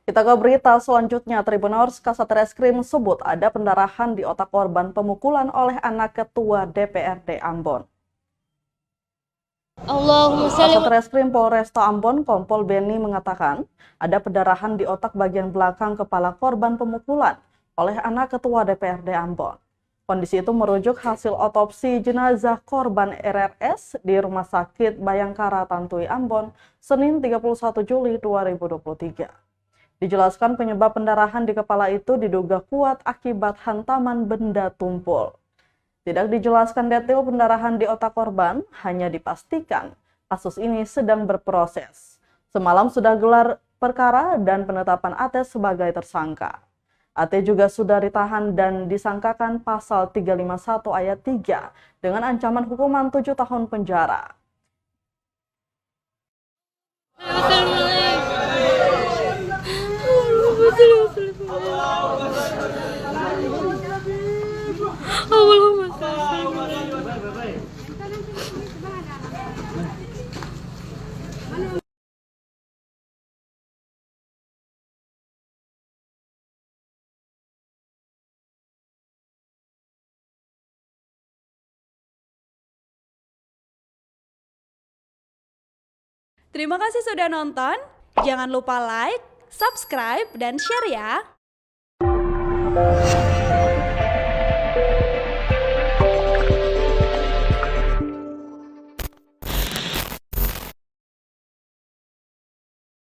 Kita ke berita selanjutnya. Tribuners Kasat Reskrim sebut ada pendarahan di otak korban pemukulan oleh anak Ketua DPRD Ambon. Kasat Reskrim Polresta Ambon, Kompol Beni mengatakan ada pendarahan di otak bagian belakang kepala korban pemukulan oleh anak Ketua DPRD Ambon. Kondisi itu merujuk hasil otopsi jenazah korban RRS di Rumah Sakit Bayangkara Tantui Ambon, Senin 31 Juli 2023. Dijelaskan penyebab pendarahan di kepala itu diduga kuat akibat hantaman benda tumpul. Tidak dijelaskan detail pendarahan di otak korban, hanya dipastikan kasus ini sedang berproses. Semalam sudah gelar perkara dan penetapan AT sebagai tersangka. AT juga sudah ditahan dan disangkakan pasal 351 ayat 3 dengan ancaman hukuman 7 tahun penjara. Terima kasih sudah nonton. Jangan lupa like, subscribe, dan share ya.